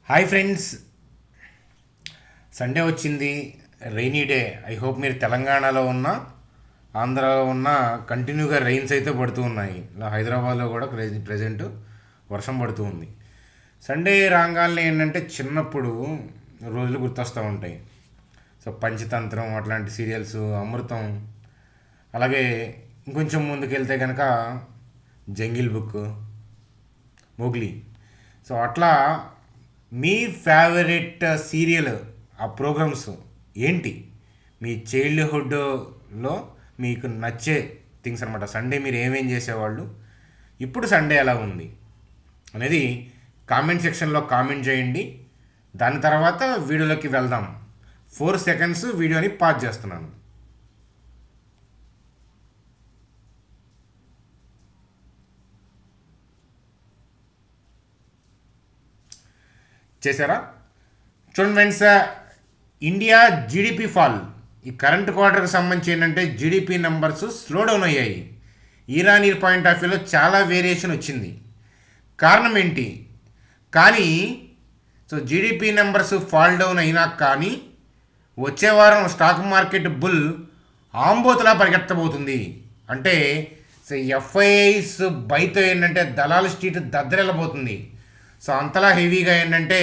Hi friends, Sunday వచ్చింది. Rainy day. I hope మీరు తెలంగాణలో ఉన్న, ఆంధ్రాలో ఉన్న కంటిన్యూగా రైన్స్ అయితే పడుతూ ఉన్నాయి. ఇలా హైదరాబాద్లో కూడా ప్రజెంట్ వర్షం పడుతూ ఉంది. సండే రాగానే ఏంటంటే చిన్నప్పుడు రోజులు గుర్తొస్తూ ఉంటాయి. సో పంచతంత్రం అట్లాంటి సీరియల్స్, అమృతం, అలాగే ఇంకొంచెం ముందుకెళ్తే కనుక జంగిల్ బుక్, మోగ్లీ. సో అట్లా మీ ఫేవరెట్ సీరియల్, ఆ ప్రోగ్రామ్స్ ఏంటి? మీ చైల్డ్హుడ్లో మీకు నచ్చే థింగ్స్ అనమాట. సండే మీరు ఏమేం చేసేవాళ్ళు, ఇప్పుడు సండే ఎలా ఉంది అనేది కామెంట్ సెక్షన్లో కామెంట్ చేయండి. దాని తర్వాత వీడియోలోకి వెళ్దాం. 4 సెకండ్స్ వీడియోని పాజ్ చేస్తున్నాను. చేశారా? చూడండి ఫ్రెండ్స్, ఇండియా జీడిపి ఫాల్. ఈ కరెంట్ క్వార్టర్కి సంబంధించి ఏంటంటే జీడిపి నెంబర్స్ స్లో డౌన్ అయ్యాయి. ఇరాన్ పాయింట్ ఆఫ్ వ్యూలో చాలా వేరియేషన్ వచ్చింది. కారణం ఏంటి? కానీ జీడిపి నెంబర్స్ ఫాల్ డౌన్ అయినా కానీ వచ్చే వారం స్టాక్ మార్కెట్ బుల్ ఆంబోతులా పరిగెత్తబోతుంది. అంటే ఎఫ్ఐఐస్ బైతో ఏంటంటే దళాల స్ట్రీట్ దద్దరెళ్ళబోతుంది. సో అంతలా హెవీగా ఏంటంటే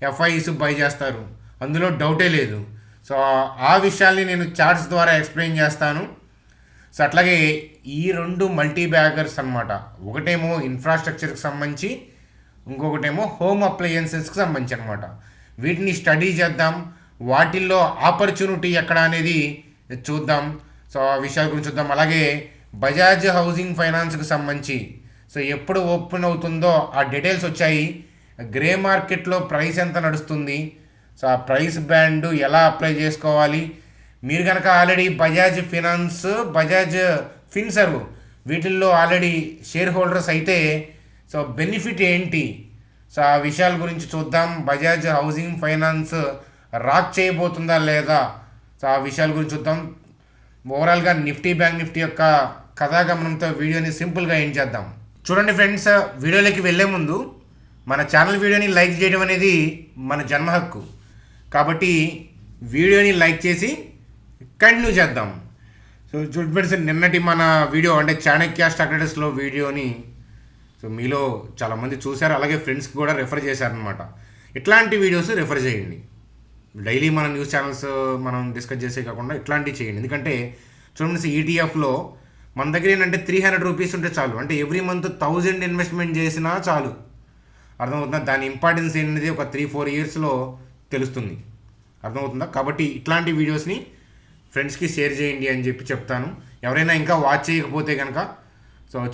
ఎఫ్ఐఐస్ బై చేస్తారు, అందులో డౌటే లేదు. సో ఆ విషయాల్ని నేను చార్ట్స్ ద్వారా ఎక్స్ప్లెయిన్ చేస్తాను. సో అట్లాగే ఈ రెండు మల్టీ బ్యాగర్స్ అనమాట. ఒకటేమో ఇన్ఫ్రాస్ట్రక్చర్కి సంబంధించి, ఇంకొకటేమో హోమ్ అప్లయన్సెస్కి సంబంధించి అనమాట. వీటిని స్టడీ చేద్దాం, వాటిల్లో ఆపర్చునిటీ ఎక్కడ అనేది చూద్దాం. సో ఆ విషయాల గురించి చూద్దాం. అలాగే బజాజ్ హౌసింగ్ ఫైనాన్స్కి సంబంధించి ఎప్పుడు ఓపెన్ అవుతుందో ఆ డీటెయిల్స్ వచ్చాయి. గ్రే మార్కెట్లో ప్రైస్ ఎంత నడుస్తుంది, సో ఆ ప్రైస్ బ్యాండ్ ఎలా అప్లై చేసుకోవాలి. మీరు కనుక ఆల్రెడీ బజాజ్ ఫినాన్స్, బజాజ్ ఫిన్సర్వ్ వీటిల్లో ఆల్రెడీ షేర్ హోల్డర్స్ అయితే బెనిఫిట్ ఏంటి, సో ఆ విషయాల గురించి చూద్దాం. బజాజ్ హౌసింగ్ ఫైనాన్స్ రాక్ చేయబోతుందా లేదా, సో ఆ విషయాల గురించి చూద్దాం. ఓవరాల్గా నిఫ్టీ, బ్యాంక్ నిఫ్టీ యొక్క కథాగమనంతో వీడియోని సింపుల్గా ఎండ్ చేద్దాం. చూడండి ఫ్రెండ్స్, వీడియోలోకి వెళ్ళే ముందు మన ఛానల్ వీడియోని లైక్ చేయడం అనేది మన జన్మ హక్కు. కాబట్టి వీడియోని లైక్ చేసి కంటిన్యూ చేద్దాం. చూడండి ఫ్రెండ్స్, నిన్నటి మన వీడియో అంటే చాణక్య స్టాక్ ట్రేడర్స్లో వీడియోని మీలో చాలామంది చూశారు, అలాగే ఫ్రెండ్స్కి కూడా రెఫర్ చేశారనమాట. ఇట్లాంటి వీడియోస్ రెఫర్ చేయండి. డైలీ మన న్యూస్ ఛానల్స్ మనం డిస్కస్ చేసే కాకుండా ఇట్లాంటివి చేయండి. ఎందుకంటే చూడండి, ఈటీఎఫ్లో మన దగ్గర ఏంటంటే 300 రూపీస్ ఉంటే చాలు. అంటే ఎవ్రీ మంత్ 1000 ఇన్వెస్ట్మెంట్ చేసినా చాలు. అర్థమవుతుందా? దాని ఇంపార్టెన్స్ ఏంటనేది ఒక 3-4 ఇయర్స్లో తెలుస్తుంది. అర్థమవుతుందా? కాబట్టి ఇట్లాంటి వీడియోస్ని ఫ్రెండ్స్కి షేర్ చేయండి అని చెప్పి చెప్తాను. ఎవరైనా ఇంకా వాచ్ చేయకపోతే కనుక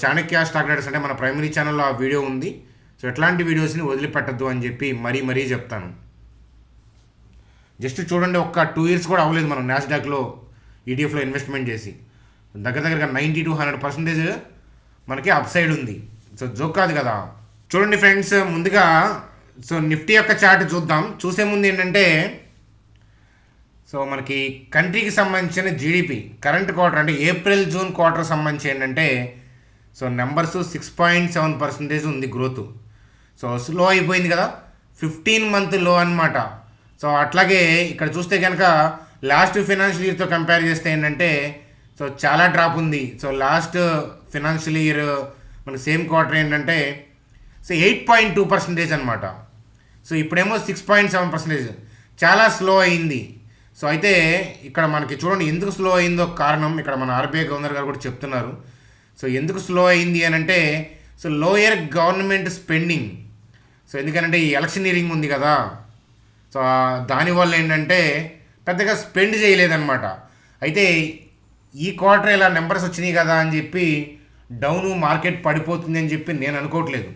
చాణక్య స్టాక్ ట్రేడర్స్ అంటే మన ప్రైమరీ ఛానల్లో ఆ వీడియో ఉంది. ఎట్లాంటి వీడియోస్ని వదిలిపెట్టద్దు అని చెప్పి మరీ చెప్తాను. జస్ట్ చూడండి, ఒక్క 2 ఇయర్స్ కూడా అవ్వలేదు మనం నాస్డాక్లో ఈటీఎఫ్లో ఇన్వెస్ట్మెంట్ చేసి. దగ్గరగా 90-100% మనకి అప్ సైడ్ ఉంది. జోక్ కాదు కదా. చూడండి ఫ్రెండ్స్, ముందుగా నిఫ్టీ యొక్క చార్ట్ చూద్దాం. చూసే ముందు ఏంటంటే మనకి కంట్రీకి సంబంధించిన జీడిపి కరెంట్ క్వార్టర్ అంటే ఏప్రిల్ జూన్ క్వార్టర్ సంబంధించి ఏంటంటే నెంబర్స్ 6.7% ఉంది గ్రోత్. స్లో అయిపోయింది కదా, 15 మంత్ లో అనమాట. అట్లాగే ఇక్కడ చూస్తే కనుక లాస్ట్ ఫైనాన్షియల్ ఇయర్తో కంపేర్ చేస్తే ఏంటంటే చాలా డ్రాప్ ఉంది. లాస్ట్ ఫైనాన్షియల్ ఇయర్ మన సేమ్ క్వార్టర్ ఏంటంటే 8.2% అనమాట. ఇప్పుడేమో 6.7%, చాలా స్లో అయింది. అయితే ఇక్కడ మనకి చూడండి ఎందుకు స్లో అయిందో కారణం ఇక్కడ మన ఆర్బీఐ గవర్నర్ గారు కూడా చెప్తున్నారు. ఎందుకు స్లో అయింది అని అంటే లోయర్ గవర్నమెంట్ స్పెండింగ్. ఎందుకంటే ఈ ఎలక్షనీరింగ్ ఉంది కదా, దానివల్ల ఏంటంటే పెద్దగా స్పెండ్ చేయలేదన్నమాట. అయితే ఈ క్వార్టర్ ఇలా నెంబర్స్ వచ్చినాయి కదా అని చెప్పి డౌను మార్కెట్ పడిపోతుంది అని చెప్పి నేను అనుకోవట్లేదు.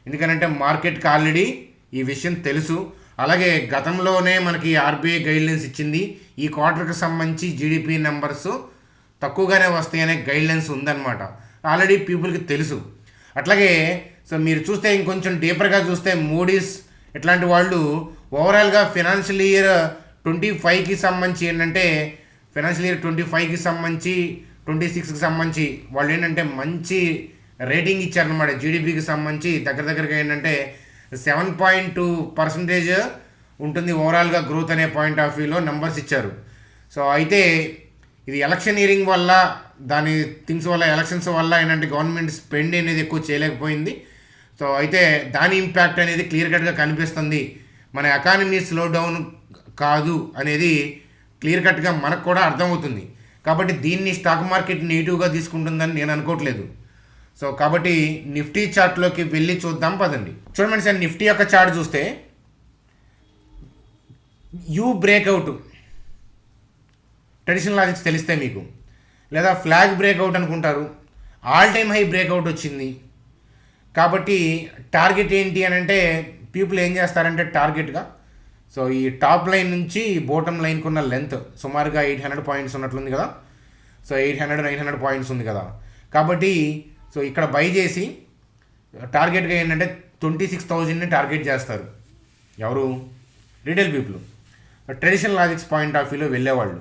ఎందుకంటే మార్కెట్కి ఆల్రెడీ ఈ విషయం తెలుసు. అలాగే గతంలోనే మనకి ఆర్బీఐ గైడ్లైన్స్ ఇచ్చింది, ఈ క్వార్టర్కి సంబంధించి జీడిపి నెంబర్స్ తక్కువగానే వస్తాయనే గైడ్లైన్స్ ఉందన్నమాట. ఆల్రెడీ పీపుల్కి తెలుసు. అట్లాగే మీరు చూస్తే ఇంకొంచెం డీపర్గా చూస్తే మూడీస్ ఇట్లాంటి వాళ్ళు ఓవరాల్గా ఫైనాన్షియల్ ఇయర్ 25కి సంబంధించి ఏంటంటే ఫైనాన్షియల్ ఇయర్ 25కి సంబంధించి 26కి సంబంధించి వాళ్ళు ఏంటంటే మంచి రేటింగ్ ఇచ్చారనమాట. జీడిపికి సంబంధించి దగ్గరగా ఏంటంటే 7.2% ఉంటుంది ఓవరాల్గా గ్రోత్ అనే పాయింట్ ఆఫ్ వ్యూలో నెంబర్స్ ఇచ్చారు. సో అయితే ఇది ఎలక్షనీరింగ్ వల్ల దాని థింగ్స్ వల్ల ఎలక్షన్స్ వల్ల ఏంటంటే గవర్నమెంట్ స్పెండ్ అనేది ఎక్కువ చేయలేకపోయింది. సో అయితే దాని ఇంపాక్ట్ అనేది క్లియర్ కట్గా కనిపిస్తుంది. మన ఎకానమీ స్లో డౌన్ కాదు అనేది క్లియర్ కట్గా మనకు కూడా అర్థమవుతుంది. కాబట్టి దీన్ని స్టాక్ మార్కెట్ నెగిటివ్గా తీసుకుంటుందని నేను అనుకోవట్లేదు. సో కాబట్టి నిఫ్టీ చార్ట్లోకి వెళ్ళి చూద్దాం పదండి. చూడండి సార్, నిఫ్టీ యొక్క చార్ట్ చూస్తే యూ బ్రేక్అవుట్ ట్రెడిషనల్ లాజిక్స్ తెలిస్తే మీకు, లేదా ఫ్లాగ్ బ్రేక్అవుట్ అనుకుంటారు, ఆల్ టైమ్ హై బ్రేక్అవుట్ వచ్చింది. కాబట్టి టార్గెట్ ఏంటి అని అంటే పీపుల్ ఏం చేస్తారంటే టార్గెట్గా సో ఈ టాప్ లైన్ నుంచి బోటమ్ లైన్కి ఉన్న లెంత్ సుమారుగా 800 పాయింట్స్ ఉన్నట్లుంది కదా. సో 800-900 పాయింట్స్ ఉంది కదా. కాబట్టి సో ఇక్కడ బై చేసి టార్గెట్గా ఏంటంటే 26,000ని టార్గెట్ చేస్తారు. ఎవరు? Retail people, traditional logics point of వ్యూలో వెళ్ళేవాళ్ళు.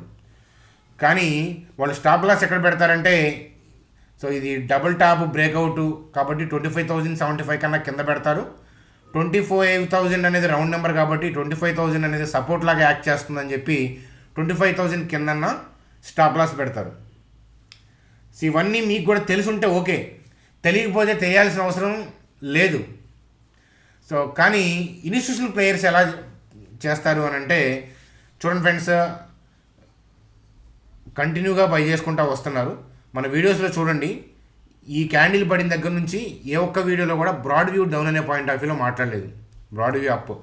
కానీ వాళ్ళు స్టాప్ లాస్ ఎక్కడ పెడతారంటే సో ఇది డబుల్ టాప్ బ్రేక్అవుట్ కాబట్టి 25,075 కన్నా కింద పెడతారు. 24,000 అనేది రౌండ్ నెంబర్ కాబట్టి 25,000 అనేది సపోర్ట్ లాగా యాక్ట్ చేస్తుందని చెప్పి 25,000 కిందన్న స్టాప్ లాస్ పెడతారు. సో ఇవన్నీ మీకు కూడా తెలుసుంటే ఓకే, తెలియకపోతే తెలియాల్సిన అవసరం లేదు. సో కానీ ఇన్స్టిట్యూషనల్ ప్లేయర్స్ ఎలా చేస్తారు అని అంటే చూడండి ఫ్రెండ్స్, కంటిన్యూగా బై చేసుకుంటూ వస్తున్నారు. మన వీడియోస్లో చూడండి, ఈ క్యాండిల్ పడిన దగ్గర నుంచి ఏ ఒక్క వీడియోలో కూడా బ్రాడ్ వ్యూ డౌన్ అనే పాయింట్ ఆఫ్ వ్యూలో మాట్లాడలేదు. Broad view up.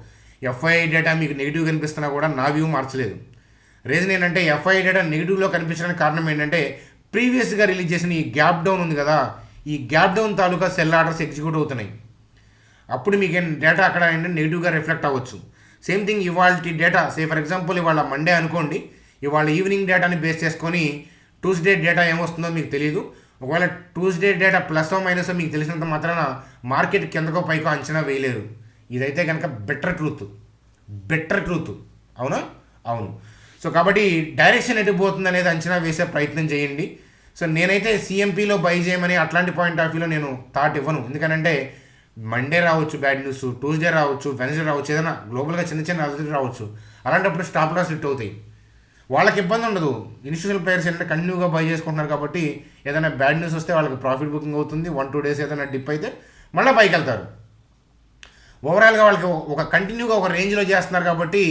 FII data మీకు నెగిటివ్ కనిపిస్తున్నా కూడా నా వ్యూ మార్చలేదు. రీజన్ ఏంటంటే ఎఫ్ఐఐ డేటా నెగిటివ్లో కనిపించడానికి కారణం ఏంటంటే ప్రీవియస్గా రిలీజ్ చేసిన ఈ గ్యాప్ డౌన్ ఉంది కదా, ఈ గ్యాప్ డౌన్ తాలూకా సెల్ ఆర్డర్స్ ఎగ్జిక్యూట్ అవుతున్నాయి. అప్పుడు మీకు డేటా అక్కడ ఏంటంటే నెగిటివ్గా రిఫ్లెక్ట్ అవ్వచ్చు. సేమ్ థింగ్ ఇవాళ డేటా, సే ఫర్ ఎగ్జాంపుల్ ఇవాళ మండే అనుకోండి, ఇవాళ ఈవినింగ్ డేటాని బేస్ చేసుకొని ట్యూస్డే డేటా ఏమొస్తుందో మీకు తెలియదు. ఒకవేళ ట్యూస్డే డేటా ప్లస్ మైనస్ మీకు తెలిసినంత మాత్రాన మార్కెట్ కిందకో పైకో అంచనా వేయలేరు. ఇదైతే కనుక బెటర్ ట్రూత్. అవునా? అవును. సో కాబట్టి డైరెక్షన్ ఎటు పోతుంది అనేది అంచనా వేసే ప్రయత్నం చేయండి. సో నేనైతే సిఎంపీలో బై చేయమని అట్లాంటి పాయింట్ ఆఫ్ వ్యూలో నేను థాట్ ఇవ్వను. ఎందుకంటే మండే రావచ్చు బ్యాడ్ న్యూస్, ట్యూస్డే రావచ్చు, వెన్స్డే రావచ్చు, ఏదైనా గ్లోబల్గా చిన్న అలర్ట్ రావచ్చు. అలాంటప్పుడు స్టాప్ లాస్ హిట్ అవుతాయి. వాళ్ళకి ఇబ్బంది ఉండదు. ఇన్స్టిట్యూషనల్ ప్లేయర్స్ ఏంటంటే కంటిన్యూగా బై చేసుకుంటున్నారు కాబట్టి ఏదైనా బ్యాడ్ న్యూస్ వస్తే వాళ్ళకి ప్రాఫిట్ బుకింగ్ అవుతుంది. 1-2 డేస్ ఏదైనా డిప్ అయితే మళ్ళీ పైకి వెళ్తారు. ఓవరాల్గా వాళ్ళకి ఒక కంటిన్యూగా ఒక రేంజ్లో చేస్తున్నారు కాబట్టి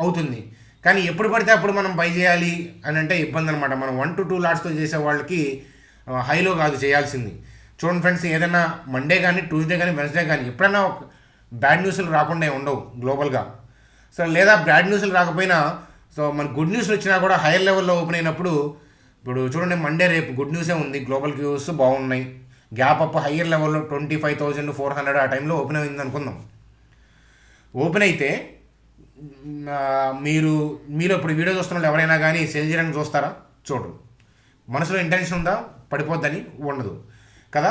అవుతుంది. కానీ ఎప్పుడు పడితే అప్పుడు మనం బై చేయాలి అని అంటే ఇబ్బంది అనమాట. మనం 1-2 లాట్స్తో చేసే వాళ్ళకి హైలో కాదు చేయాల్సింది. చూడండి ఫ్రెండ్స్, ఏదైనా మండే కానీ ట్యూస్డే కానీ వెన్స్డే కానీ ఎప్పుడైనా బ్యాడ్ న్యూస్లు రాకుండా ఉండవు గ్లోబల్గా. సో లేదా బ్యాడ్ న్యూస్లు రాకపోయినా సో మన గుడ్ న్యూస్లు వచ్చినా కూడా హైయర్ లెవెల్లో ఓపెన్ అయినప్పుడు, ఇప్పుడు చూడండి మండే రేపు గుడ్ న్యూసే ఉంది, గ్లోబల్ వ్యూస్ బాగున్నాయి, గ్యాప్ అప్ హయ్యర్ లెవెల్లో 25,400 ఆ టైంలో ఓపెన్ అయింది అనుకుందాం. ఓపెన్ అయితే మీలో ఇప్పుడు వీడియో చూస్తున్న వాళ్ళు ఎవరైనా కానీ సెల్ చేయడానికి చూస్తారా? చూడరు. మనసులో ఇంటెన్షన్ ఉందా పడిపోద్దని? ఉండదు కదా.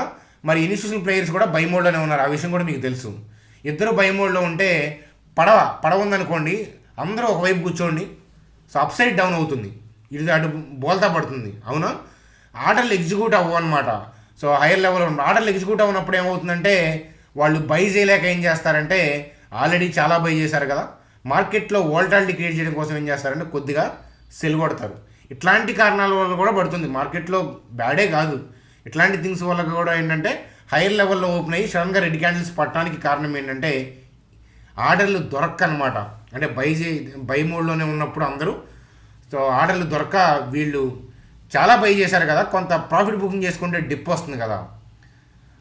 మరి ఇన్స్టిట్యూషనల్ ప్లేయర్స్ కూడా బై మోడ్లోనే ఉన్నారు. ఆ విషయం కూడా మీకు తెలుసు. ఇద్దరు బై మోడ్లో ఉంటే పడవ ఉందనుకోండి, అందరూ ఒకవైపు కూర్చోండి, సో అప్ సైడ్ డౌన్ అవుతుంది, ఇది అటు బోల్తా పడుతుంది. అవునా? ఆర్డర్లు ఎగ్జిక్యూట్ అవ్వన్నమాట. సో హైయర్ లెవెల్లో ఆర్డర్లు ఎగ్జిక్యూట్ అవ్వనప్పుడు ఏమవుతుందంటే వాళ్ళు బై చేయలేక ఏం చేస్తారంటే ఆల్రెడీ చాలా బై చేశారు కదా, మార్కెట్లో వోల్టాలిటీ క్రియేట్ చేయడం కోసం ఏం చేస్తారంటే కొద్దిగా సెల్ కొడతారు. ఇట్లాంటి కారణాల వల్ల కూడా పడుతుంది. మార్కెట్లో బ్యాడే కాదు, ఇట్లాంటి థింగ్స్ వల్ల కూడా ఏంటంటే హైయర్ లెవెల్లో ఓపెన్ అయ్యి సడన్గా రెడ్ క్యాండిల్స్ పట్టడానికి కారణం ఏంటంటే ఆర్డర్లు దొరక్కనమాట. అంటే బై మోడ్లోనే ఉన్నప్పుడు అందరూ సో ఆర్డర్లు దొరక్క వీళ్ళు చాలా బై చేశారు కదా, కొంత ప్రాఫిట్ బుకింగ్ చేసుకుంటే డిప్ వస్తుంది కదా.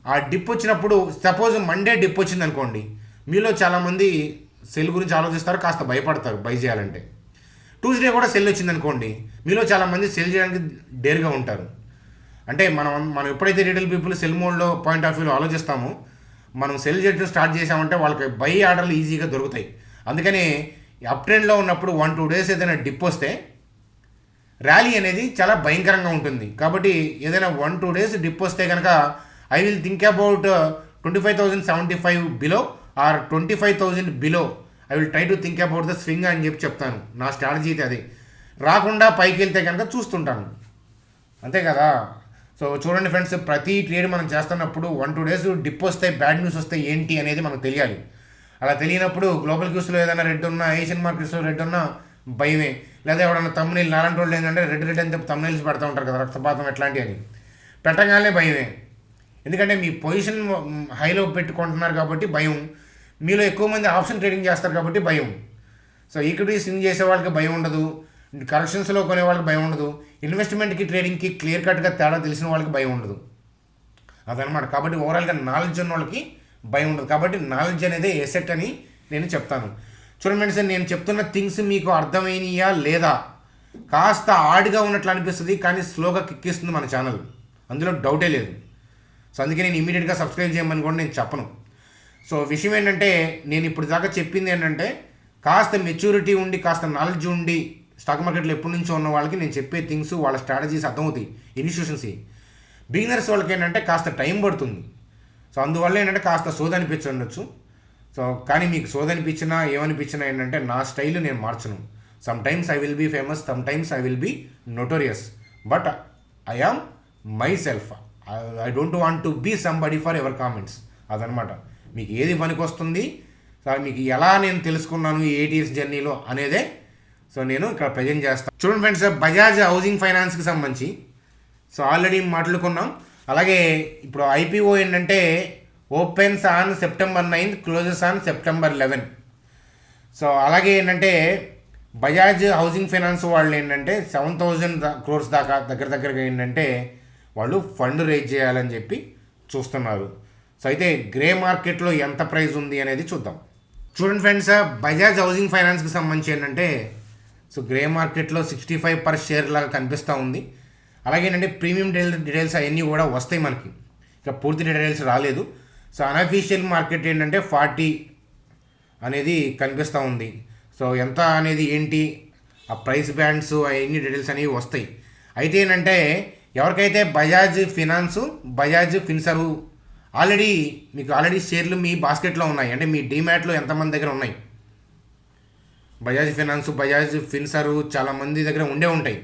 ఆ డిప్ వచ్చినప్పుడు సపోజ్ మండే డిప్ వచ్చింది అనుకోండి, మీలో చాలామంది సెల్ గురించి ఆలోచిస్తారు, కాస్త భయపడతారు బై చేయాలంటే. ట్యూస్డే కూడా సెల్ వచ్చింది అనుకోండి, మీలో చాలామంది సెల్ చేయడానికి డేర్గా ఉంటారు. అంటే మనం ఎప్పుడైతే రీటైల్ పీపుల్ సెల్ మోడ్లో పాయింట్ ఆఫ్ వ్యూలో ఆలోచిస్తామో, మనం సెల్ చేయడం స్టార్ట్ చేసామంటే వాళ్ళకి బై ఆర్డర్లు ఈజీగా దొరుకుతాయి. అందుకని అప్ ట్రెండ్లో ఉన్నప్పుడు 1-2 డేస్ ఏదైనా డిప్ వస్తే ర్యాలీ అనేది చాలా భయంకరంగా ఉంటుంది. కాబట్టి ఏదైనా 1-2 డేస్ డిప్ వస్తే కనుక I will think about 25,075 below or 25,000 below I will try to think about the swing అని చెప్తాను. నా స్ట్రాటజీ అయితే అదే. రాకుండా పైకి వెళ్తే కనుక చూస్తుంటాను, అంతే కదా. సో చూడండి ఫ్రెండ్స్, ప్రతి ట్రేడ్ మనం చేస్తున్నప్పుడు 1-2 డేస్ డిప్ వస్తే బ్యాడ్ న్యూస్ వస్తే ఏంటి అనేది మనకు తెలియాలి. అలా తెలియనప్పుడు గ్లోబల్ క్యూస్లో ఏదైనా రెడ్ ఉన్నా, ఏషియన్ మార్కెట్స్లో రెడ్ ఉన్నా భయమే. లేదా ఎవడన్నా తమ్మునీళ్ళు నాలాంటి వాళ్ళు ఏంటంటే రెడ్ రెడ్ అని చెప్పి తమ్మునీల్స్ పెడతా ఉంటారు కదా, రక్తపాతం ఎట్లాంటివి అని. పెట్టగానే భయమే. ఎందుకంటే మీ పొజిషన్ హైలో పెట్టుకుంటున్నారు కాబట్టి భయం. మీలో ఎక్కువ మంది ఆప్షన్ ట్రేడింగ్ చేస్తారు కాబట్టి భయం. సో ఈక్విటీ స్వింగ్ చేసే వాళ్ళకి భయం ఉండదు, కరెక్షన్స్లో కొనే వాళ్ళకి భయం ఉండదు, ఇన్వెస్ట్మెంట్కి ట్రేడింగ్కి క్లియర్ కట్గా తేడా తెలిసిన వాళ్ళకి భయం ఉండదు. అదనమాట. కాబట్టి ఓవరాల్గా నాలెడ్జ్ ఉన్న వాళ్ళకి భయం ఉండదు. కాబట్టి నాలెడ్జ్ అనేది ఎసెట్ అని నేను చెప్తాను. చూడండి ఫ్రెండ్స్, నేను చెప్తున్న థింగ్స్ మీకు అర్థమైనయా లేదా? కాస్త ఆడిగా ఉన్నట్లు అనిపిస్తుంది, కానీ స్లోగా కిక్కిస్తుంది మన ఛానల్, అందులో డౌటే లేదు. సో అందుకే నేను ఇమీడియట్గా సబ్స్క్రైబ్ చేయమని కూడా నేను చెప్పను. సో విషయం ఏంటంటే, నేను ఇప్పుడు దాకా చెప్పింది ఏంటంటే, కాస్త మెచ్యూరిటీ ఉండి, కాస్త నాలెడ్జ్ ఉండి, స్టాక్ మార్కెట్లో ఎప్పటి నుంచో ఉన్న వాళ్ళకి నేను చెప్పే థింగ్స్, వాళ్ళ స్ట్రాటజీస్ అర్థమవుతాయి, ఇన్స్టిట్యూషన్స్. బిగినర్స్ వాళ్ళకి ఏంటంటే కాస్త టైం పడుతుంది. సో అందువల్ల ఏంటంటే కాస్త సోదనిపించవచ్చు. సో కానీ మీకు సోదనిపించినా ఏమనిపించినా ఏంటంటే నా స్టైల్ నేను మార్చను. Sometimes I will be famous, sometimes I will be notorious, but I am myself. I don't want to be somebody forever comments. అదనమాట. మీకు ఏది పనికి వస్తుంది, మీకు ఎలా నేను తెలుసుకున్నాను ఈ 8 years జర్నీలో అనేదే సో నేను ఇక్కడ ప్రజెంట్ చేస్తాను. చూడండి ఫ్రెండ్స్, బజాజ్ హౌసింగ్ ఫైనాన్స్కి సంబంధించి సో ఆల్రెడీ మాట్లాడుకున్నాం. అలాగే ఇప్పుడు ఐపీఓ ఏంటంటే opens on September 9th, closes on September 11. So అలాగే ఏంటంటే బజాజ్ హౌసింగ్ ఫైనాన్స్ వాళ్ళు ఏంటంటే 7,000 crores దాకా దగ్గరగా ఏంటంటే వాళ్ళు ఫండ్ రేజ్ చేయాలని చెప్పి చూస్తున్నారు. సో అయితే గ్రే మార్కెట్లో ఎంత ప్రైస్ ఉంది అనేది చూద్దాం. చూడండి ఫ్రెండ్స్, బజాజ్ హౌసింగ్ ఫైనాన్స్కి సంబంధించి ఏంటంటే సో గ్రే మార్కెట్లో 65 per share లాగా కనిపిస్తూ ఉంది. అలాగే ఏంటంటే ప్రీమియం డీటెయిల్స్ అవన్నీ కూడా వస్తాయి మనకి, ఇక పూర్తి డీటెయిల్స్ రాలేదు. సో అన్అఫీషియల్ మార్కెట్ ఏంటంటే 40 అనేది కనిపిస్తూ ఉంది. సో ఎంత అనేది ఏంటి, ఆ ప్రైస్ బ్యాండ్స్ అవన్నీ డీటెయిల్స్ అనేవి వస్తాయి. అయితే ఏంటంటే ఎవరికైతే బజాజ్ ఫినాన్స్, బజాజ్ ఫిన్సర్వ్ ఆల్రెడీ షేర్లు మీ బాస్కెట్లో ఉన్నాయి, అంటే మీ డీమ్యాట్లో ఎంతమంది దగ్గర ఉన్నాయి, బజాజ్ ఫినాన్స్, బజాజ్ ఫిన్సర్వ్ చాలామంది దగ్గర ఉంటాయి.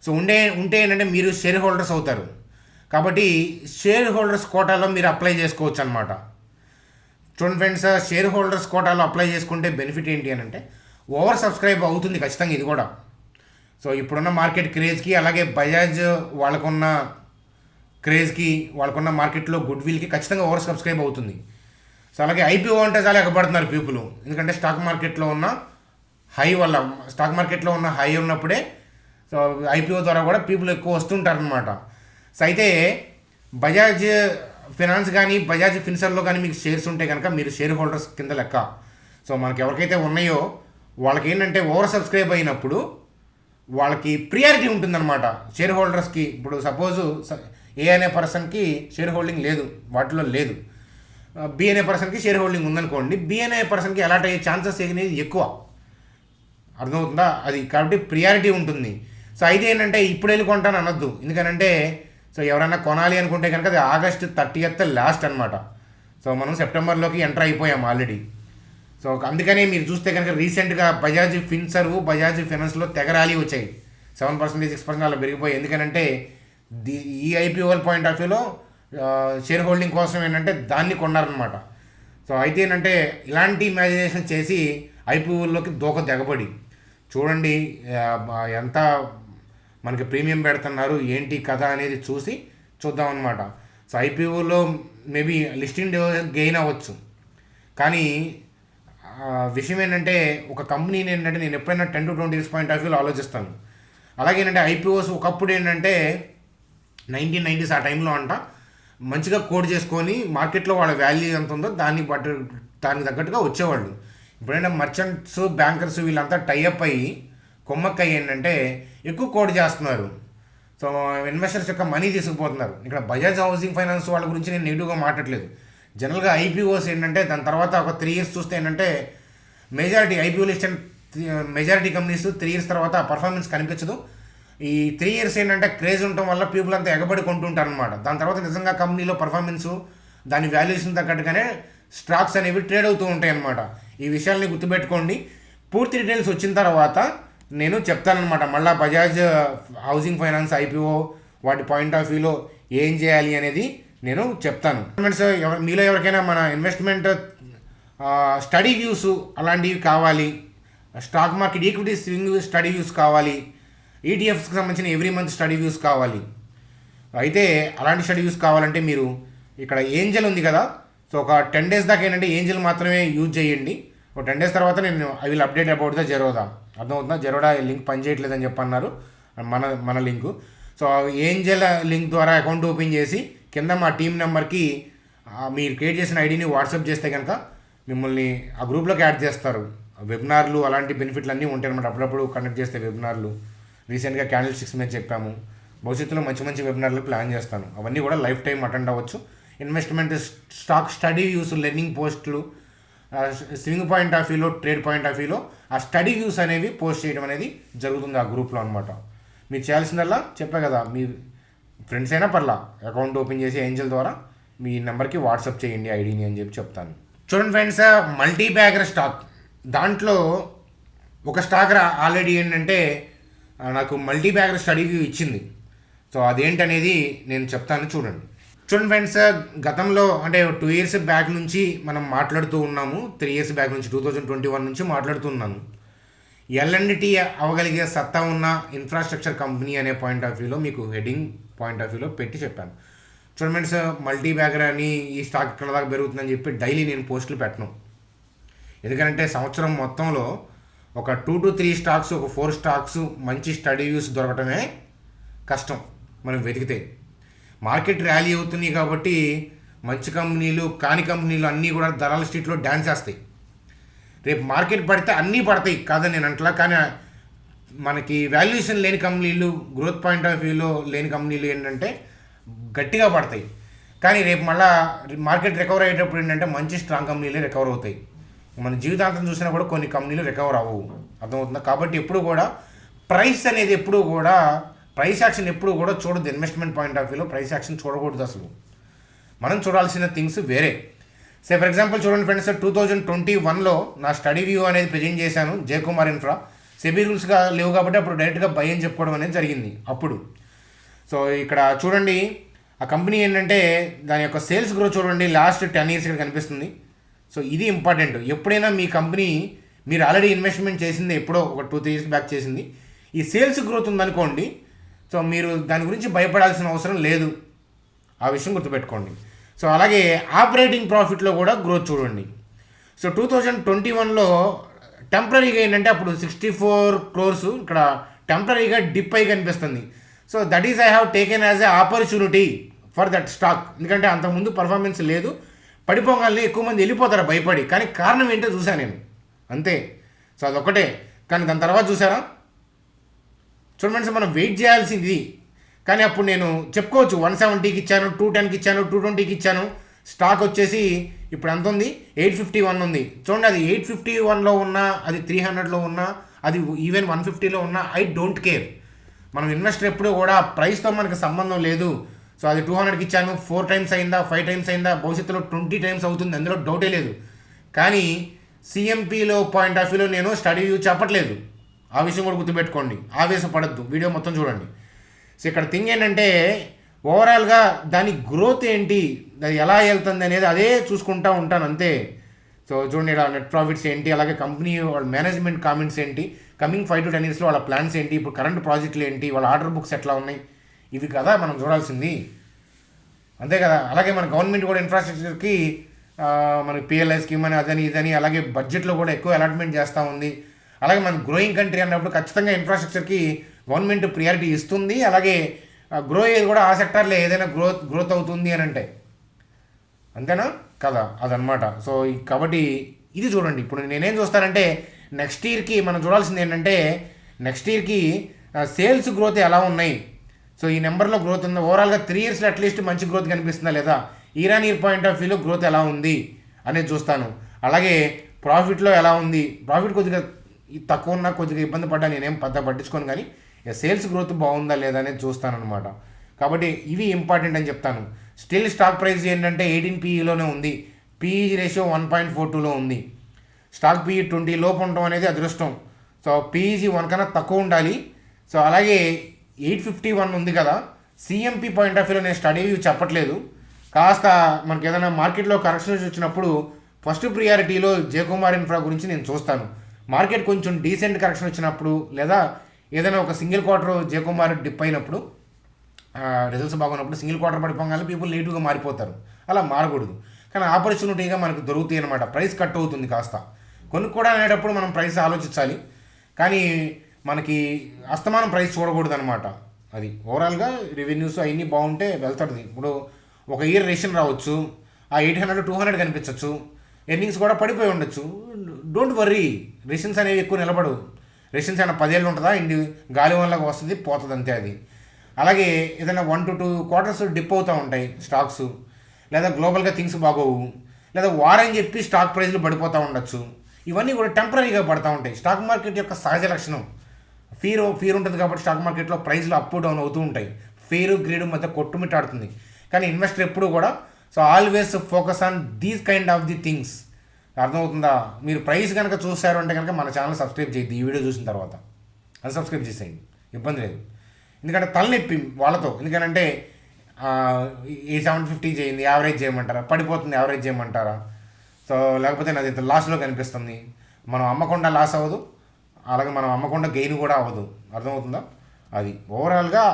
సో ఉంటే ఏంటంటే మీరు షేర్ హోల్డర్స్ అవుతారు. కాబట్టి షేర్ హోల్డర్స్ కోటాలో మీరు అప్లై చేసుకోవచ్చు అనమాట. చూడండి ఫ్రెండ్స్, షేర్ హోల్డర్స్ కోటాలో అప్లై చేసుకుంటే బెనిఫిట్ ఏంటి అని అంటే ఓవర్ సబ్స్క్రైబ్ అవుతుంది ఖచ్చితంగా ఇది కూడా. సో ఇప్పుడున్న మార్కెట్ క్రేజ్కి, అలాగే బజాజ్ వాళ్ళకున్న క్రేజ్కి, వాళ్ళకున్న మార్కెట్లో గుడ్ విల్కి ఖచ్చితంగా ఓవర్ సబ్స్క్రైబ్ అవుతుంది. సో అలాగే ఐపీఓ అంటే చాలా ఎగబడుతున్నారు పీపుల్, ఎందుకంటే స్టాక్ మార్కెట్లో ఉన్న హై ఉన్నప్పుడే సో ఐపీఓ ద్వారా కూడా పీపుల్ ఎక్కువ వస్తుంటారనమాట. సో అయితే బజాజ్ ఫినాన్స్ కానీ బజాజ్ ఫిన్సర్లో కానీ మీకు షేర్స్ ఉంటే కనుక మీరు షేర్ హోల్డర్స్ కింద లెక్క. సో మనకి ఎవరికైతే ఉన్నాయో వాళ్ళకి ఏంటంటే ఓవర్ సబ్స్క్రైబ్ అయినప్పుడు వాళ్ళకి ప్రియారిటీ ఉంటుందన్నమాట షేర్ హోల్డర్స్కి. ఇప్పుడు సపోజు ఏ అనే పర్సన్కి షేర్ హోల్డింగ్ లేదు, వాటిలో లేదు, బి అనే పర్సన్కి షేర్ హోల్డింగ్ ఉందనుకోండి, బి అనే పర్సన్కి అలాట్ అయ్యే ఛాన్సెస్ అనేది ఎక్కువ. అర్థమవుతుందా? అది కాబట్టి ప్రియారిటీ ఉంటుంది. సో అయితే ఏంటంటే ఇప్పుడు వెళ్ళి కొంటాను అనొద్దు, ఎందుకనంటే సో ఎవరైనా కొనాలి అనుకుంటే కనుక అది August 30th లాస్ట్ అనమాట. సో మనం సెప్టెంబర్లోకి ఎంటర్ అయిపోయాం ఆల్రెడీ. సో అందుకనే మీరు చూస్తే కనుక రీసెంట్గా బజాజ్ ఫిన్సర్వ్, బజాజ్ ఫినాన్స్లో తెగ ర్యాలీ వచ్చాయి, 7%, 6% అలా పెరిగిపోయాయి. ఎందుకనంటే ఈ ఐపీఓ పాయింట్ ఆఫ్ వ్యూలో షేర్ హోల్డింగ్ కోసం ఏంటంటే దాన్ని కొన్నారనమాట. సో అయితే ఏంటంటే ఇలాంటి ఇమాజినేషన్ చేసి ఐపీఓలోకి దిగబడి చూడండి ఎంత మనకి ప్రీమియం పెడుతున్నారు ఏంటి కథ అనేది చూద్దాం అనమాట. సో ఐపీఓలో మేబీ లిస్టింగ్ గెయిన్ అవ్వచ్చు, కానీ విషయం ఏంటంటే ఒక కంపెనీని ఏంటంటే నేను ఎప్పుడైనా 10 to 20 years పాయింట్ ఆఫ్ వ్యూలో ఆలోచిస్తాను. అలాగే ఏంటంటే ఐపీఓస్ ఒకప్పుడు ఏంటంటే 1990s ఆ టైంలో మంచిగా కోడ్ చేసుకొని మార్కెట్లో వాళ్ళ వాల్యూ ఎంత ఉందో దానికి తగ్గట్టుగా వచ్చేవాళ్ళు. ఇప్పుడైనా మర్చెంట్స్, బ్యాంకర్స్ వీళ్ళంతా టైఅప్ అయ్యి కొమ్మక్కయ్యి ఏంటంటే ఎక్కువ కోడ్ చేస్తున్నారు. సో ఇన్వెస్టర్స్ యొక్క మనీ తీసుకుపోతున్నారు. ఇక్కడ బజాజ్ హౌసింగ్ ఫైనాన్స్ వాళ్ళ గురించి నేను నెగిటివ్గా మాట్లాడలేదు. జనరల్గా ఐపీఓస్ ఏంటంటే దాని తర్వాత ఒక 3 years చూస్తే ఏంటంటే IPO list majority companies 3 years తర్వాత పర్ఫార్మెన్స్ కనిపించదు. ఈ 3 years ఏంటంటే క్రేజ్ ఉండటం వల్ల పీపుల్ అంతా ఎగబడి కొంటుంటారు అనమాట. దాని తర్వాత నిజంగా కంపెనీలో పర్ఫార్మెన్సు దాని వాల్యుయేషన్ తగ్గట్టుగానే స్టాక్స్ అనేవి ట్రేడ్ అవుతూ ఉంటాయి అన్నమాట. ఈ విషయాల్ని గుర్తుపెట్టుకోండి. పూర్తి డీటెయిల్స్ వచ్చిన తర్వాత నేను చెప్తానమాట మళ్ళీ బజాజ్ హౌసింగ్ ఫైనాన్స్ ఐపీఓ వాటి పాయింట్ ఆఫ్ వ్యూలో ఏం చేయాలి అనేది నేను చెప్తాను. మీలో ఎవరికైనా మన ఇన్వెస్ట్మెంట్ స్టడీ వ్యూస్ అలాంటివి కావాలి, stock market equity swing study views కావాలి, ఈటీఎఫ్స్కి సంబంధించిన ఎవ్రీ మంత్ స్టడీ వ్యూస్ కావాలి. అయితే అలాంటి స్టడీ వ్యూస్ కావాలంటే మీరు ఇక్కడ ఏంజల్ ఉంది కదా, సో ఒక 10 days దాకా ఏంటంటే ఏంజల్ మాత్రమే యూజ్ చేయండి. ఒక 10 days తర్వాత నేను I will update about the Zerodha. అర్థమవుతుందా? జెరోడా లింక్ పనిచేయట్లేదని చెప్పన్నారు మన లింకు. సో ఏంజల్ లింక్ ద్వారా అకౌంట్ ఓపెన్ చేసి కింద మా టీం నెంబర్కి మీరు క్రియేట్ చేసిన ఐడిని వాట్సాప్ చేస్తే కనుక మిమ్మల్ని ఆ గ్రూప్లోకి యాడ్ చేస్తారు. వెబినార్లు అలాంటి బెనిఫిట్లు అన్నీ ఉంటాయి అన్నమాట. అప్పుడప్పుడు కండక్ట్ చేస్తే వెబినార్లు, రీసెంట్గా క్యాండిల్ 6 మీద చెప్పాము. భవిష్యత్తులో మంచి మంచి వెబినార్లు ప్లాన్ చేస్తాను. అవన్నీ కూడా లైఫ్ టైం అటెండ్ అవ్వచ్చు. Investment, stock study views, learning పోస్టులు, స్వింగ్ పాయింట్ ఆఫ్ వ్యూలో, ట్రేడ్ పాయింట్ ఆఫ్ వ్యూలో ఆ స్టడీ వ్యూస్ అనేవి పోస్ట్ చేయడం అనేది జరుగుతుంది ఆ గ్రూప్లో అనమాట. మీరు చేయాల్సిందల్లా చెప్పా కదా, మీ ఫ్రెండ్స్ అయినా పర్లా అకౌంట్ ఓపెన్ చేసి ఏంజల్ ద్వారా మీ నెంబర్కి వాట్సాప్ చేయండి ఐడిని అని చెప్తాను. చూడండి ఫ్రెండ్స్, మల్టీ బ్యాగర్ స్టాక్, దాంట్లో ఒక స్టాక్ ఆల్రెడీ ఏంటంటే నాకు మల్టీ బ్యాగర్ స్టడీ వ్యూ ఇచ్చింది. సో అదేంటనేది నేను చెప్తాను. చూడండి ఫ్రెండ్స్, గతంలో అంటే 2 years బ్యాక్ నుంచి మనం మాట్లాడుతూ ఉన్నాము. 3 years బ్యాక్ నుంచి 2021 నుంచి మాట్లాడుతున్నాను. ఎల్ఎన్టీ అవ్వగలిగే సత్తా ఉన్న ఇన్ఫ్రాస్ట్రక్చర్ కంపెనీ అనే పాయింట్ ఆఫ్ వ్యూలో మీకు హెడ్డింగ్ పాయింట్ ఆఫ్ వ్యూలో పెట్టి చెప్పాను. చూడండి ఫ్రెండ్స్, మల్టీ బ్యాగర్ అని ఈ స్టాక్ ఇక్కడ దాకా పెరుగుతుందని చెప్పి డైలీ నేను పోస్టులు పెట్టను. ఎందుకంటే సంవత్సరం మొత్తంలో ఒక 2 to 3 స్టాక్స్, ఒక 4 స్టాక్స్ మంచి స్టడీ వ్యూస్ దొరకటమే కష్టం మనం వెతికితే. మార్కెట్ ర్యాలీ అవుతున్నాయి కాబట్టి మంచి కంపెనీలు, కాని కంపెనీలు అన్నీ కూడా దళాల స్ట్రీట్లో డ్యాన్స్ వేస్తాయి. రేపు మార్కెట్ పడితే అన్నీ పడతాయి కాదని నేను అంటలా, కానీ మనకి వాల్యుయేషన్ లేని కంపెనీలు, గ్రోత్ పాయింట్ ఆఫ్ వ్యూలో లేని కంపెనీలు ఏంటంటే గట్టిగా పడతాయి. కానీ రేపు మళ్ళీ మార్కెట్ రికవర్ అయ్యేటప్పుడు ఏంటంటే మంచి స్ట్రాంగ్ కంపెనీలే రికవర్ అవుతాయి. మన జీవితాంతం చూసినా కూడా కొన్ని కంపెనీలు రికవర్ అవ్వవు. అర్థమవుతుందా? కాబట్టి ఎప్పుడు కూడా ప్రైస్ అనేది ప్రైస్ యాక్షన్ ఎప్పుడు కూడా చూడదు. ఇన్వెస్ట్మెంట్ పాయింట్ ఆఫ్ వ్యూలో ప్రైస్ యాక్షన్ చూడకూడదు. అసలు మనం చూడాల్సిన థింగ్స్ వేరే. ఫర్ ఎగ్జాంపుల్ చూడండి ఫ్రెండ్స్, 2021లో నా స్టడీ వ్యూ అనేది ప్రజెంట్ చేశాను జయకుమార్ ఇన్ఫ్రా. సెబీ రూల్స్గా లేవు కాబట్టి అప్పుడు డైరెక్ట్గా బై అని చెప్పుకోవడం అనేది జరిగింది అప్పుడు. సో ఇక్కడ చూడండి, ఆ కంపెనీ ఏంటంటే దాని యొక్క సేల్స్ గ్రోత్ చూడండి, లాస్ట్ 10 years ఇక్కడ కనిపిస్తుంది. సో ఇది ఇంపార్టెంట్. ఎప్పుడైనా మీ కంపెనీ మీరు ఆల్రెడీ ఇన్వెస్ట్మెంట్ చేసింది ఎప్పుడో ఒక 2-3 years బ్యాక్ చేసింది, ఈ సేల్స్ గ్రోత్ ఉందనుకోండి, సో మీరు దాని గురించి భయపడాల్సిన అవసరం లేదు. ఆ విషయం గుర్తుపెట్టుకోండి. సో అలాగే ఆపరేటింగ్ ప్రాఫిట్లో కూడా గ్రోత్ చూడండి. సో 2021లో టెంపరీగా ఏంటంటే అప్పుడు 64 crores ఇక్కడ టెంపరీగా డిప్ అయి కనిపిస్తుంది. So that is I have taken as a opportunity for that stock. ఎందుకంటే అంతకుముందు పర్ఫార్మెన్స్ లేదు, పడిపోగానే ఎక్కువ మంది వెళ్ళిపోతారు భయపడి. కానీ కారణం ఏంటో చూశాను నేను, అంతే. సో అదొక్కటే. కానీ దాని తర్వాత చూసారా, చూడండి మనం వెయిట్ చేయాల్సింది. కానీ అప్పుడు నేను చెప్పుకోవచ్చు 170కి ఇచ్చాను, 210కి ఇచ్చాను, 220కి ఇచ్చాను. స్టాక్ వచ్చేసి ఇప్పుడు ఎంత ఉంది, 851 ఉంది. చూడండి, అది 851లో ఉన్నా, అది 300లో ఉన్నా, అది ఈవెన్ 150లో ఉన్నా, ఐ డోంట్ కేర్. మనం ఇన్వెస్టర్ ఎప్పుడు కూడా ప్రైస్తో మనకు సంబంధం లేదు. సో అది 200కి ఇచ్చాను, 4 times అయిందా, 5 times అయిందా, భవిష్యత్తులో 20 times అవుతుంది, అందులో డౌటే లేదు. కానీ సిఎంపిలో పాయింట్ ఆఫ్ వ్యూలో నేను స్టడీ వ్యూ చెప్పట్లేదు. ఆ విషయం కూడా గుర్తుపెట్టుకోండి. ఆవేశపడద్దు, వీడియో మొత్తం చూడండి. సో ఇక్కడ థింగ్ ఏంటంటే ఓవరాల్గా దాని గ్రోత్ ఏంటి, అది ఎలా వెళ్తుంది అనేది అదే చూసుకుంటూ ఉంటాను అంతే. సో చూడండి, ఇలా నెట్ ప్రాఫిట్స్ ఏంటి, అలాగే కంపెనీ వాళ్ళ మేనేజ్మెంట్ కామెంట్స్ ఏంటి, కమింగ్ 5 to 10 yearsలో వాళ్ళ ప్లాన్స్ ఏంటి, ఇప్పుడు కరెంట్ ప్రాజెక్టులు ఏంటి, వాళ్ళ ఆర్డర్ బుక్స్ ఎట్లా ఉన్నాయి, ఇవి కదా మనం చూడాల్సింది, అంతే కదా. అలాగే మన గవర్నమెంట్ కూడా ఇన్ఫ్రాస్ట్రక్చర్కి మనకి పిఎల్ఐ స్కీమ్ అని అదని ఇదని, అలాగే బడ్జెట్లో కూడా ఎక్కువ అలాట్మెంట్ చేస్తూ ఉంది. అలాగే మన గ్రోయింగ్ కంట్రీ అన్నప్పుడు ఖచ్చితంగా ఇన్ఫ్రాస్ట్రక్చర్కి గవర్నమెంట్ ప్రియారిటీ ఇస్తుంది. అలాగే గ్రో అయ్యేది కూడా ఆ సెక్టార్లో ఏదైనా గ్రోత్ అవుతుంది అని అంటే, అంతేనా కదా, అదనమాట. సో కాబట్టి ఇది చూడండి. ఇప్పుడు నేనేం చూస్తానంటే నెక్స్ట్ ఇయర్కి మనం చూడాల్సింది ఏంటంటే నెక్స్ట్ ఇయర్కి సేల్స్ గ్రోత్ ఎలా ఉన్నాయి. సో ఈ నెంబర్లో గ్రోత్ ఉంది, ఓవరాల్గా 3 yearsలో అట్లీస్ట్ మంచి గ్రోత్ కనిపిస్తుందా లేదా, ఇయర్ పాయింట్ ఆఫ్ వ్యూలో గ్రోత్ ఎలా ఉంది అనేది చూస్తాను. అలాగే ప్రాఫిట్లో ఎలా ఉంది, ప్రాఫిట్ కొద్దిగా తక్కువ ఉన్నా కొద్దిగా ఇబ్బంది పడ్డా నేనేం పెద్ద పట్టించుకోను, కానీ సేల్స్ గ్రోత్ బాగుందా లేదా అనేది చూస్తాను అనమాట. కాబట్టి ఇవి ఇంపార్టెంట్ అని చెప్తాను. స్టిల్ స్టాక్ ప్రైస్ ఏంటంటే 18 PEలోనే ఉంది, PE రేషియో 1.42లో ఉంది. స్టాక్ PE 20 లోపు ఉండటం అనేది అదృష్టం. సో PEG 1 కన్నా తక్కువ ఉండాలి. సో అలాగే 851 ఉంది కదా, సిఎంపి పాయింట్ ఆఫ్ వ్యూలో నేను స్టడీ వ్యూ చెప్పట్లేదు. కాస్త మనకి ఏదైనా మార్కెట్లో కరెక్షన్స్ వచ్చినప్పుడు ఫస్ట్ ప్రియారిటీలో జయకుమార్ ఇన్ఫ్రా గురించి నేను చూస్తాను. మార్కెట్ కొంచెం డీసెంట్ కరెక్షన్ వచ్చినప్పుడు లేదా ఏదైనా ఒక సింగిల్ క్వార్టర్ జయకుమార్ డిప్ అయినప్పుడు రిజల్ట్స్ బాగున్నప్పుడు సింగిల్ క్వార్టర్ పడిపోగానే పీపుల్ నెగిటివ్గా మారిపోతారు. అలా మారకూడదు. కానీ ఆపర్చునిటీగా మనకు దొరుకుతాయి అనమాట. ప్రైస్ కట్ అవుతుంది కాస్త. కొనుక్కోవడం అనేటప్పుడు మనం ప్రైస్ ఆలోచించాలి. కానీ మనకి అస్తమానం ప్రైస్ చూడకూడదు అనమాట. అది ఓవరాల్గా రెవెన్యూస్ అవన్నీ బాగుంటే వెళ్తుంది. ఇప్పుడు ఒక ఇయర్ రేషన్ రావచ్చు, ఆ 800-200 కనిపించవచ్చు, ఎర్నింగ్స్ కూడా పడిపోయి ఉండొచ్చు. డోంట్ వర్రీ, రేషన్స్ అనేవి ఎక్కువ నిలబడవు. రేషన్స్ అయినా 10 ఏళ్ళు ఉంటుందా, ఇండి గాలి వల్ల వస్తుంది పోతుంది అంతే. అది అలాగే ఏదైనా 1 to 2 quarters డిప్ అవుతూ ఉంటాయి స్టాక్స్, లేదా గ్లోబల్గా థింగ్స్ బాగోవు, లేదా వారని చెప్పి స్టాక్ ప్రైస్లు పడిపోతూ ఉండొచ్చు. ఇవన్నీ కూడా టెంపరీగా పడుతూ ఉంటాయి. స్టాక్ మార్కెట్ యొక్క సహజ లక్షణం. ఫీర్ ఉంటుంది కాబట్టి స్టాక్ మార్కెట్లో ప్రైస్లు అప్ డౌన్ అవుతూ ఉంటాయి. గ్రీడు మధ్య కొట్టుమిట్టాడుతుంది. కానీ ఇన్వెస్టర్ ఎప్పుడు కూడా always focus on these kind of the things. అర్థమవుతుందా? మీరు ప్రైస్ కనుక చూసారు అంటే కనుక మన ఛానల్ సబ్స్క్రైబ్ చేయద్దు. ఈ వీడియో చూసిన తర్వాత అన్సబ్స్క్రైబ్ చేసేయండి, ఇబ్బంది లేదు. ఎందుకంటే తలనొప్పి వాళ్ళతో. ఎందుకంటే ఈ 750 చేయండి, యావరేజ్ చేయమంటారా, పడిపోతుంది యావరేజ్ చేయమంటారా. లేకపోతే నాది లాస్లో కనిపిస్తుంది. మనం అమ్మకుండా లాస్ అవ్వదు, అలాగే మనం అమ్మకుండా గెయిన్ కూడా అవ్వదు. అర్థమవుతుందా? అది ఓవరాల్గా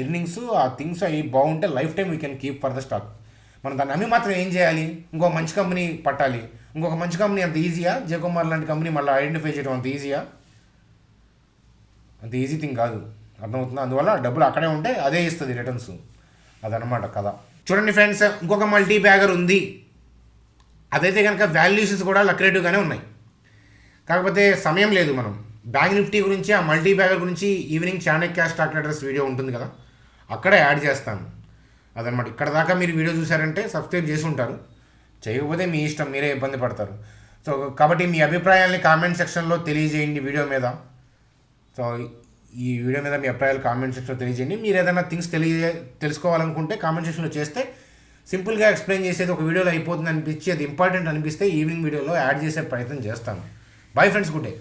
ఎర్నింగ్స్ ఆ థింగ్స్ అవి బాగుంటే life time we can keep for the stock. మనం దాన్ని అమ్మి మాత్రం ఏం చేయాలి? ఇంకో మంచి కంపెనీ పట్టాలి. ఇంకొక మంచి కంపెనీ అంత ఈజీయా? జయకుమార్ లాంటి కంపెనీ మళ్ళీ ఐడెంటిఫై చేయడం అంత ఈజీయా? అంత ఈజీ థింగ్ కాదు. అర్థమవుతుందా? అందువల్ల డబ్బులు అక్కడే ఉంటే అదే ఇస్తుంది రిటర్న్స్. అదనమాట కథ. చూడండి ఫ్రెండ్స్, ఇంకొక మల్టీ బ్యాగర్ ఉంది. అదైతే కనుక వాల్యుయేషన్స్ కూడా లక్రేటివ్గానే ఉన్నాయి. కాకపోతే సమయం లేదు. మనం బ్యాంక్ నిఫ్టీ గురించి, ఆ మల్టీ బ్యాగర్ గురించి evening Chanakya stock traders video ఉంటుంది కదా, అక్కడే యాడ్ చేస్తాను. అదనమాట. ఇక్కడ దాకా మీరు వీడియో చూసారంటే సబ్స్క్రైబ్ చేసి ఉంటారు. చేయకపోతే మీ ఇష్టం, మీరే ఇబ్బంది పడతారు. కాబట్టి మీ అభిప్రాయాల్ని కామెంట్ సెక్షన్లో తెలియజేయండి వీడియో మీద. ఈ వీడియో మీద మీ అభిప్రాయాలు కామెంట్ సెక్షన్లో తెలియజేయండి. మీరు ఏదైనా థింగ్స్ తెలుసుకోవాలనుకుంటే కామెంట్ సెక్షన్లో చేస్తే సింపుల్గా ఎక్స్ప్లెయిన్ చేసేది ఒక వీడియోలో అయిపోతుంది అనిపించి, అది ఇంపార్టెంట్ అనిపిస్తే ఈవినింగ్ వీడియోలో యాడ్ చేసే ప్రయత్నం చేస్తాను. Bye friends, good day.